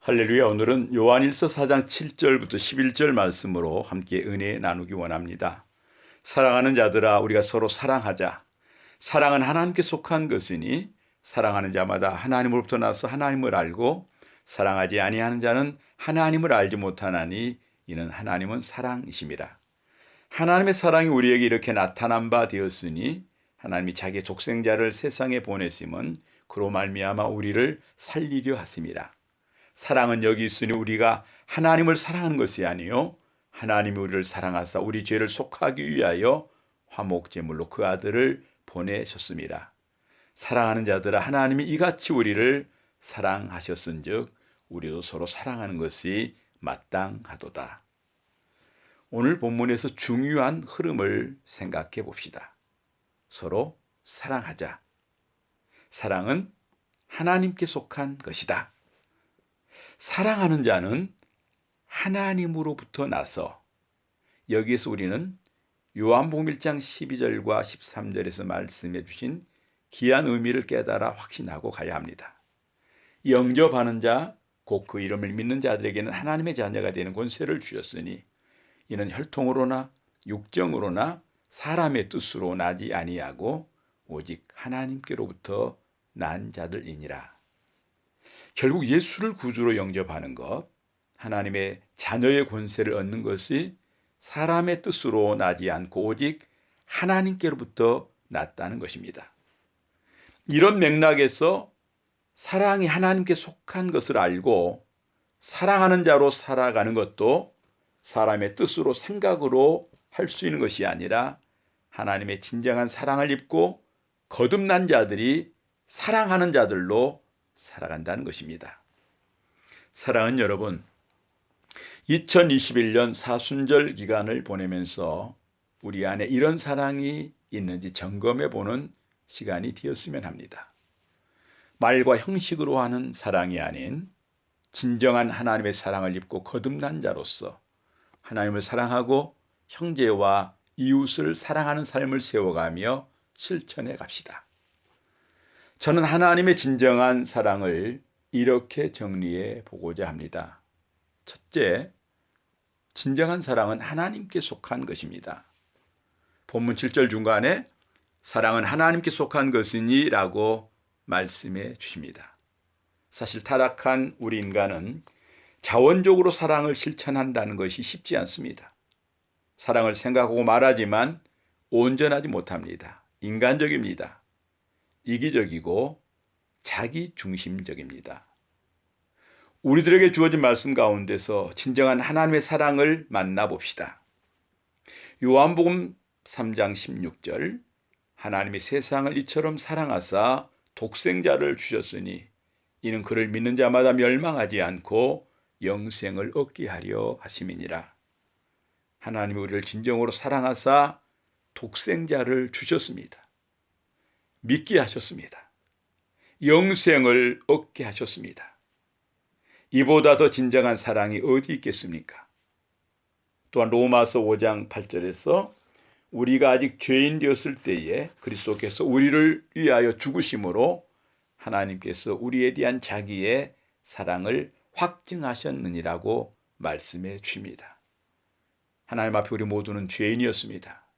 할렐루야. 오늘은 요한일서 4장 7절부터 11절 말씀으로 함께 은혜 나누기 원합니다. 사랑하는 자들아, 우리가 서로 사랑하자. 사랑은 하나님께 속한 것이니 사랑하는 자마다 하나님으로부터 나서 하나님을 알고 사랑하지 아니하는 자는 하나님을 알지 못하나니 이는 하나님은 사랑이심이라. 하나님의 사랑이 우리에게 이렇게 나타난 바 되었으니 하나님이 자기의 독생자를 세상에 보내심은 그로 말미암아 우리를 살리려 하심이라. 사랑은 여기 있으니 우리가 하나님을 사랑하는 것이 아니요 하나님이 우리를 사랑하사 우리 죄를 속하기 위하여 화목제물로 그 아들을 보내셨습니다. 사랑하는 자들아, 하나님이 이같이 우리를 사랑하셨은즉 우리도 서로 사랑하는 것이 마땅하도다. 오늘 본문에서 중요한 흐름을 생각해 봅시다. 서로 사랑하자. 사랑은 하나님께 속한 것이다. 사랑하는 자는 하나님으로부터 나서, 여기에서 우리는 요한복음 1장 12절과 13절에서 말씀해 주신 귀한 의미를 깨달아 확신하고 가야 합니다. 영접하는 자, 곧 그 이름을 믿는 자들에게는 하나님의 자녀가 되는 권세를 주셨으니 이는 혈통으로나 육정으로나 사람의 뜻으로 나지 아니하고 오직 하나님께로부터 난 자들이니라. 결국 예수를 구주로 영접하는 것, 하나님의 자녀의 권세를 얻는 것이 사람의 뜻으로 나지 않고 오직 하나님께로부터 났다는 것입니다. 이런 맥락에서 사랑이 하나님께 속한 것을 알고 사랑하는 자로 살아가는 것도 사람의 뜻으로 생각으로 할 수 있는 것이 아니라 하나님의 진정한 사랑을 입고 거듭난 자들이 사랑하는 자들로 살아간다는 것입니다. 사랑은 여러분, 2021년 사순절 기간을 보내면서 우리 안에 이런 사랑이 있는지 점검해 보는 시간이 되었으면 합니다. 말과 형식으로 하는 사랑이 아닌 진정한 하나님의 사랑을 입고 거듭난 자로서 하나님을 사랑하고 형제와 이웃을 사랑하는 삶을 세워가며 실천해 갑시다. 저는 하나님의 진정한 사랑을 이렇게 정리해 보고자 합니다. 첫째, 진정한 사랑은 하나님께 속한 것입니다. 본문 7절 중간에 사랑은 하나님께 속한 것이니 라고 말씀해 주십니다. 사실 타락한 우리 인간은 자원적으로 사랑을 실천한다는 것이 쉽지 않습니다. 사랑을 생각하고 말하지만 온전하지 못합니다. 인간적입니다. 이기적이고 자기중심적입니다. 우리들에게 주어진 말씀 가운데서 진정한 하나님의 사랑을 만나봅시다. 요한복음 3장 16절, 하나님이 세상을 이처럼 사랑하사 독생자를 주셨으니 이는 그를 믿는 자마다 멸망하지 않고 영생을 얻게 하려 하심이니라. 하나님이 우리를 진정으로 사랑하사 독생자를 주셨습니다. 믿게 하셨습니다. 영생을 얻게 하셨습니다. 이보다 더 진정한 사랑이 어디 있겠습니까? 또한 로마서 5장 8절에서 우리가 아직 죄인 되었을 때에 그리스도께서 우리를 위하여 죽으심으로 하나님께서 우리에 대한 자기의 사랑을 확증하셨느니라고 말씀해 주십니다. 하나님 앞에 우리 모두는 죄인이었습니다.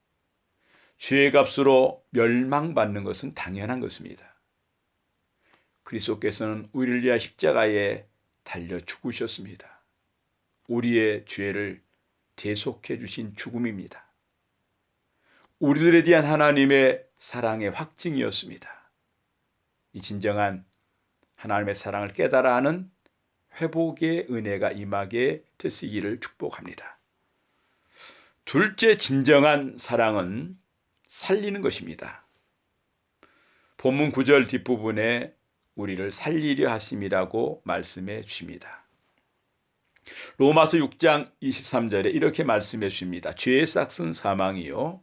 죄의 값으로 멸망받는 것은 당연한 것입니다. 그리스도께서는 우리를 위하여 십자가에 달려 죽으셨습니다. 우리의 죄를 대속해 주신 죽음입니다. 우리들에 대한 하나님의 사랑의 확증이었습니다. 이 진정한 하나님의 사랑을 깨달아 하는 회복의 은혜가 임하게 되시기를 축복합니다. 둘째, 진정한 사랑은 살리는 것입니다. 본문 9절 뒷부분에 우리를 살리려 하심이라고 말씀해 주십니다. 로마서 6장 23절에 이렇게 말씀해 주십니다. 죄의 싹은 사망이요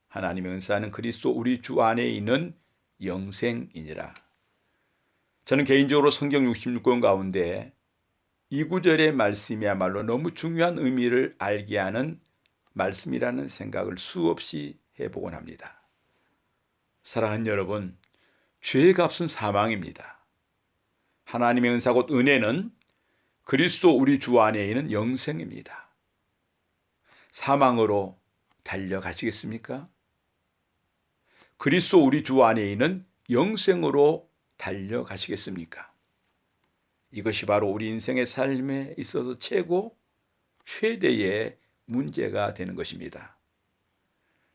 하나님의 은사는 그리스도 우리 주 안에 있는 영생이니라. 저는 개인적으로 성경 66권 가운데 이 구절의 말씀이야말로 너무 중요한 의미를 알게 하는 말씀이라는 생각을 수없이 해보곤 합니다. 사랑하는 여러분, 죄의 값은 사망입니다. 하나님의 은사 곧 은혜는 그리스도 우리 주 안에 있는 영생입니다. 사망으로 달려가시겠습니까? 그리스도 우리 주 안에 있는 영생으로 달려가시겠습니까? 이것이 바로 우리 인생의 삶에 있어서 최대의 문제가 되는 것입니다.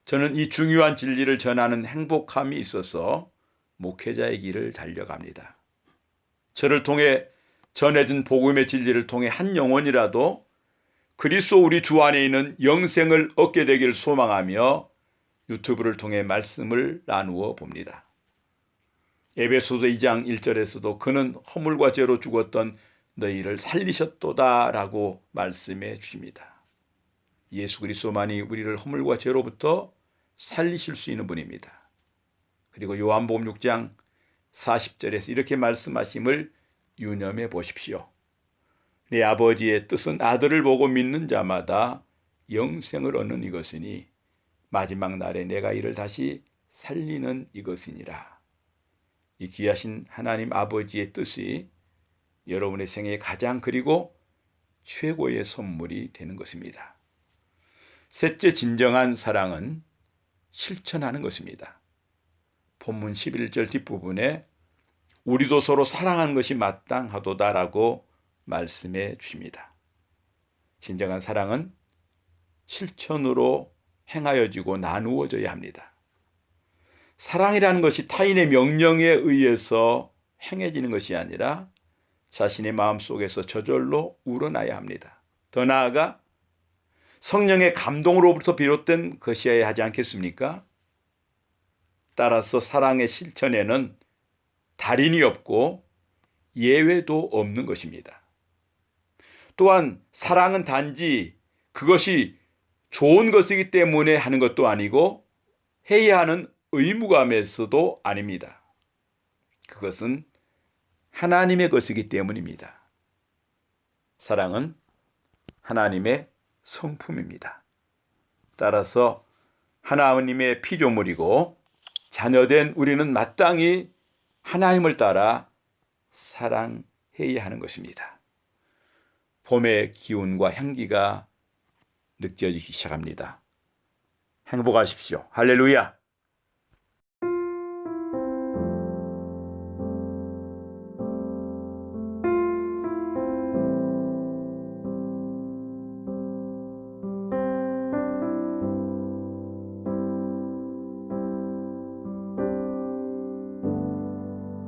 저는 이 중요한 진리를 전하는 행복함이 있어서 목회자의 길을 달려갑니다. 저를 통해 전해진 복음의 진리를 통해 한 영혼이라도 그리스도 우리 주 안에 있는 영생을 얻게 되기를 소망하며 유튜브를 통해 말씀을 나누어 봅니다. 에베소서 2장 1절에서도 그는 허물과 죄로 죽었던 너희를 살리셨도다 라고 말씀해 주십니다. 예수 그리스도만이 우리를 허물과 죄로부터 살리실 수 있는 분입니다. 그리고 요한복음 6장 40절에서 이렇게 말씀하심을 유념해 보십시오. 내 아버지의 뜻은 아들을 보고 믿는 자마다 영생을 얻는 이것이니 마지막 날에 내가 이를 다시 살리는 이것이니라. 이 귀하신 하나님 아버지의 뜻이 여러분의 생애의 가장 그리고 최고의 선물이 되는 것입니다. 셋째, 진정한 사랑은 실천하는 것입니다. 본문 11절 뒷부분에 우리도 서로 사랑하는 것이 마땅하도다라고 말씀해 주십니다. 진정한 사랑은 실천으로 행하여지고 나누어져야 합니다. 사랑이라는 것이 타인의 명령에 의해서 행해지는 것이 아니라 자신의 마음속에서 저절로 우러나야 합니다. 더 나아가 성령의 감동으로부터 비롯된 것이어야 하지 않겠습니까? 따라서 사랑의 실천에는 달인이 없고 예외도 없는 것입니다. 또한 사랑은 단지 그것이 좋은 것이기 때문에 하는 것도 아니고 해야 하는 의무감에서도 아닙니다. 그것은 하나님의 것이기 때문입니다. 사랑은 하나님의 성품입니다. 따라서 하나님의 피조물이고 자녀된 우리는 마땅히 하나님을 따라 사랑해야 하는 것입니다. 봄의 기운과 향기가 느껴지기 시작합니다. 행복하십시오. 할렐루야.